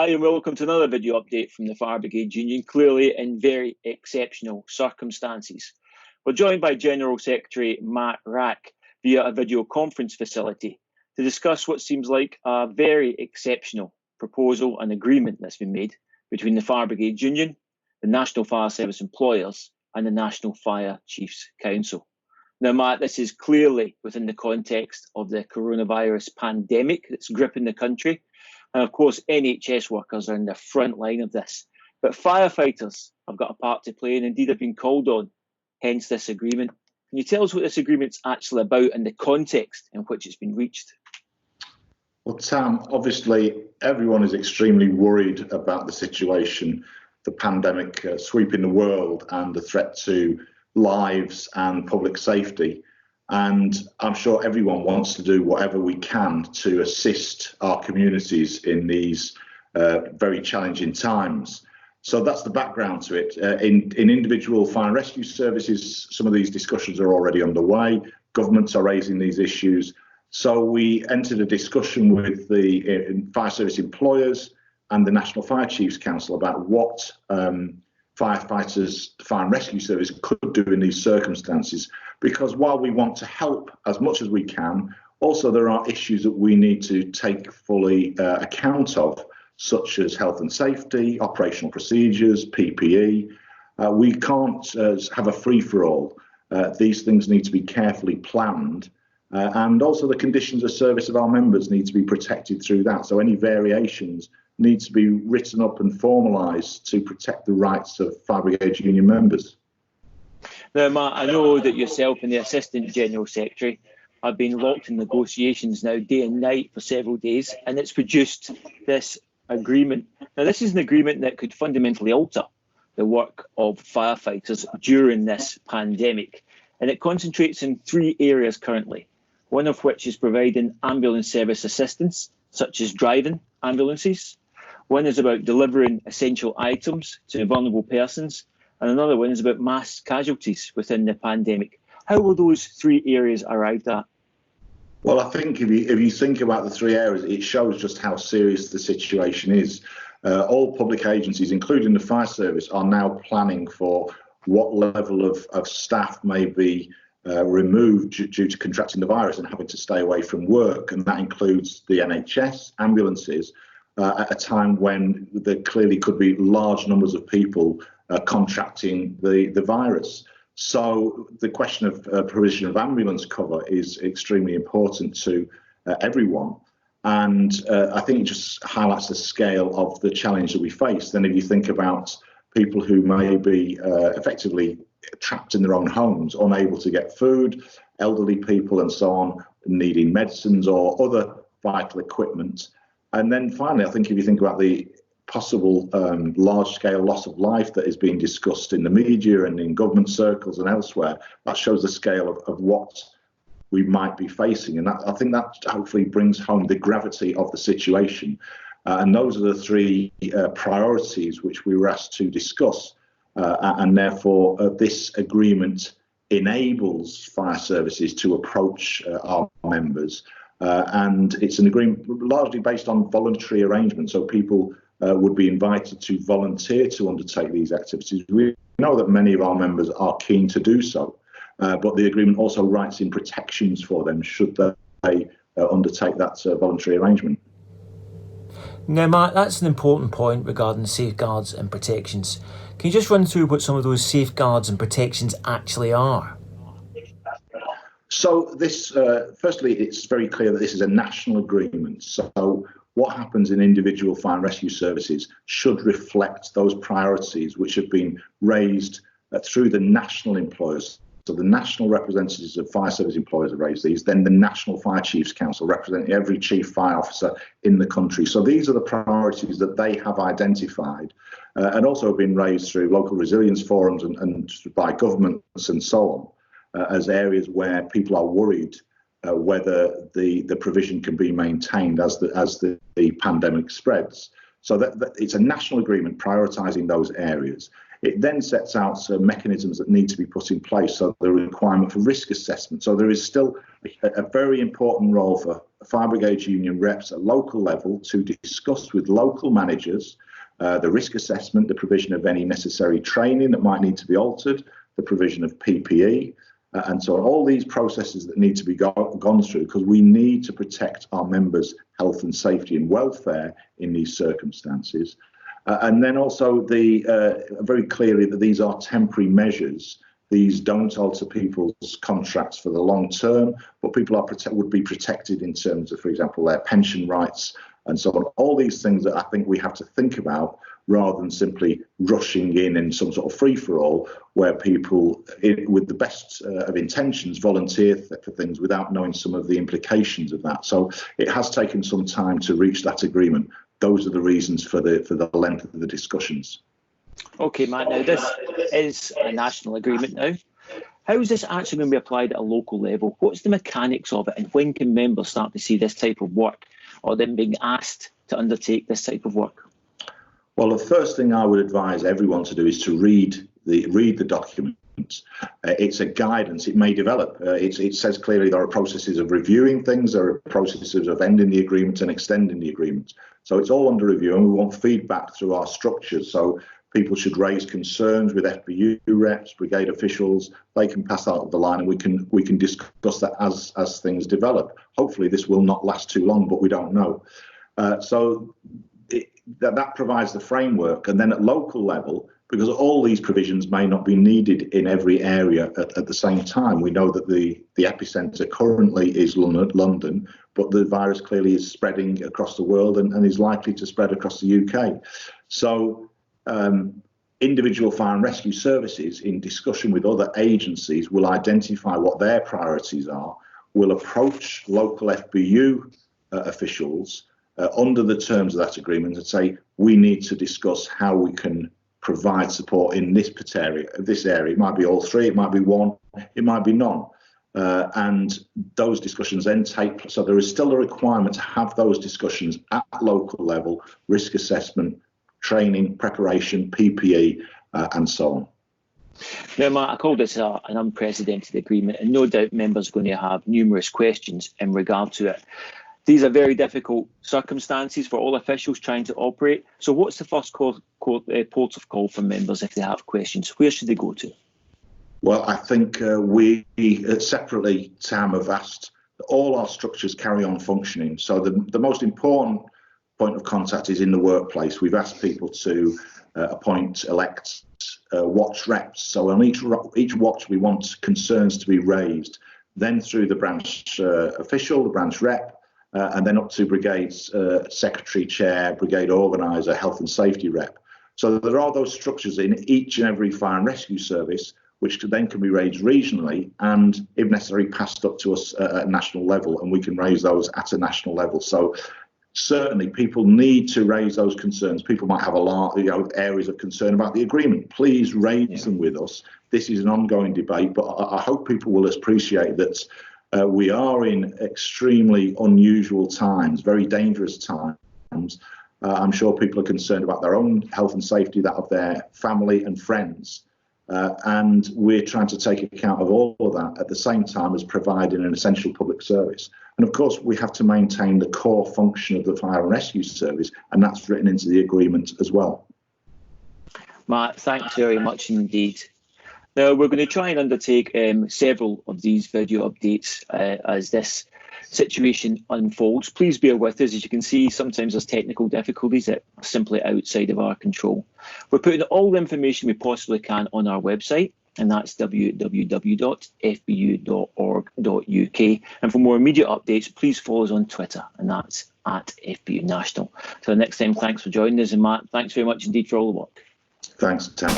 Hi and welcome to another video update from the Fire Brigades Union, clearly in very exceptional circumstances. We're joined by General Secretary Matt Wrack via a video conference facility to discuss what seems like a very exceptional proposal and agreement that's been made between the Fire Brigades Union, the National Fire Service Employers and the National Fire Chiefs Council. Now, Matt, this is clearly within the context of the coronavirus pandemic that's gripping the country. And of course, NHS workers are in the front line of this. But firefighters have got a part to play and indeed have been called on, hence this agreement. Can you tell us what this agreement's actually about and the context in which it's been reached? Well, Tam, obviously everyone is extremely worried about the situation, the pandemic sweeping the world and the threat to lives and public safety. And I'm sure everyone wants to do whatever we can to assist our communities in these very challenging times. So that's the background to it. In individual fire and rescue services, some of these discussions are already underway. Governments are raising these issues. So we entered a discussion with the fire service employers and the National Fire Chiefs Council about what firefighters, the fire and rescue service could do in these circumstances, because while we want to help as much as we can, also there are issues that we need to take fully account of, such as health and safety, operational procedures, PPE. We can't have a free-for-all. These things need to be carefully planned, and also the conditions of service of our members need to be protected through that. So any variations needs to be written up and formalised to protect the rights of Fire Brigades Union members. Now, Matt, I know that yourself and the Assistant General Secretary have been locked in negotiations now day and night for several days, and it's produced this agreement. Now, this is an agreement that could fundamentally alter the work of firefighters during this pandemic, and it concentrates in three areas currently, one of which is providing ambulance service assistance, such as driving ambulances. One is about delivering essential items to vulnerable persons, and another one is about mass casualties within the pandemic. How will those three areas arrived at? Well, I think if you think about the three areas, it shows just how serious the situation is. All public agencies, including the fire service, are now planning for what level of staff may be removed due to contracting the virus and having to stay away from work, and that includes the NHS, ambulances, at a time when there clearly could be large numbers of people contracting the virus. So the question of provision of ambulance cover is extremely important to everyone. And I think it just highlights the scale of the challenge that we face. Then if you think about people who may be effectively trapped in their own homes, unable to get food, elderly people and so on, needing medicines or other vital equipment. And then finally, I think if you think about the possible large-scale loss of life that is being discussed in the media and in government circles and elsewhere, that shows the scale of what we might be facing. And I think that hopefully brings home the gravity of the situation. And those are the three priorities which we were asked to discuss. And therefore, this agreement enables fire services to approach our members. And it's an agreement largely based on voluntary arrangements. So people would be invited to volunteer to undertake these activities. We know that many of our members are keen to do so, but the agreement also writes in protections for them should they undertake that voluntary arrangement. Now, Matt, that's an important point regarding safeguards and protections. Can you just run through what some of those safeguards and protections actually are? So this, firstly, it's very clear that this is a national agreement. So what happens in individual fire and rescue services should reflect those priorities which have been raised through the national employers. So the national representatives of fire service employers have raised these, then the National Fire Chiefs Council representing every chief fire officer in the country. So these are the priorities that they have identified and also have been raised through local resilience forums and by governments and so on. As areas where people are worried whether the provision can be maintained as the pandemic spreads. So that it's a national agreement prioritising those areas. It then sets out mechanisms that need to be put in place. So the requirement for risk assessment. So there is still a very important role for Fire Brigades Union reps at local level to discuss with local managers the risk assessment, the provision of any necessary training that might need to be altered, the provision of PPE, and so on. All these processes that need to be gone through, because we need to protect our members' health and safety and welfare in these circumstances. And then also very clearly that these are temporary measures. These don't alter people's contracts for the long term, but people would be protected in terms of, for example, their pension rights and so on. All these things that I think we have to think about rather than simply rushing in some sort of free-for-all where people, with the best of intentions, volunteer for things without knowing some of the implications of that. So it has taken some time to reach that agreement. Those are the reasons for the length of the discussions. Okay, Matt, now this is a national agreement now. How is this actually going to be applied at a local level? What's the mechanics of it, and when can members start to see this type of work, or them being asked to undertake this type of work? Well, the first thing I would advise everyone to do is to read the document. It's a guidance. It may develop. It says clearly there are processes of reviewing things, there are processes of ending the agreement and extending the agreement. So it's all under review, and we want feedback through our structures. So people should raise concerns with FBU reps, brigade officials. They can pass out the line, and we can discuss that as things develop. Hopefully, this will not last too long, but we don't know. So that provides the framework, and then at local level, because all these provisions may not be needed in every area at the same time. We know that the epicenter currently is London, but the virus clearly is spreading across the world and is likely to spread across the UK. So individual fire and rescue services, in discussion with other agencies, will identify what their priorities are, will approach local FBU officials under the terms of that agreement and say, we need to discuss how we can provide support in this area. It might be all three, it might be one, it might be none. And those discussions then take place. So there is still a requirement to have those discussions at local level, risk assessment, training, preparation, PPE, and so on. Now, Matt, I call this an unprecedented agreement, and no doubt members are going to have numerous questions in regard to it. These are very difficult circumstances for all officials trying to operate. So what's the first port of call for members if they have questions? Where should they go to? Well, I think we separately, Sam, have asked that all our structures carry on functioning. So the most important point of contact is in the workplace. We've asked people to elect watch reps. So on each watch, we want concerns to be raised. Then through the branch official, the branch rep, and then up to brigade's secretary, chair, brigade organiser, health and safety rep. So there are those structures in each and every fire and rescue service, which then can be raised regionally and, if necessary, passed up to us at a national level, and we can raise those at a national level. So certainly people need to raise those concerns. People might have areas of concern about the agreement. Please raise them with us. This is an ongoing debate, but I hope people will appreciate that we are in extremely unusual times, very dangerous times. I'm sure people are concerned about their own health and safety, that of their family and friends. And we're trying to take account of all of that at the same time as providing an essential public service. And of course, we have to maintain the core function of the fire and rescue service, and that's written into the agreement as well. Matt, thanks very much indeed. Now, we're going to try and undertake several of these video updates as this situation unfolds. Please bear with us. As you can see, sometimes there's technical difficulties that are simply outside of our control. We're putting all the information we possibly can on our website, and that's www.fbu.org.uk. And for more immediate updates, please follow us on Twitter, and that's @FBU National. Till next time, thanks for joining us, and Matt, thanks very much indeed for all the work. Thanks, Tam.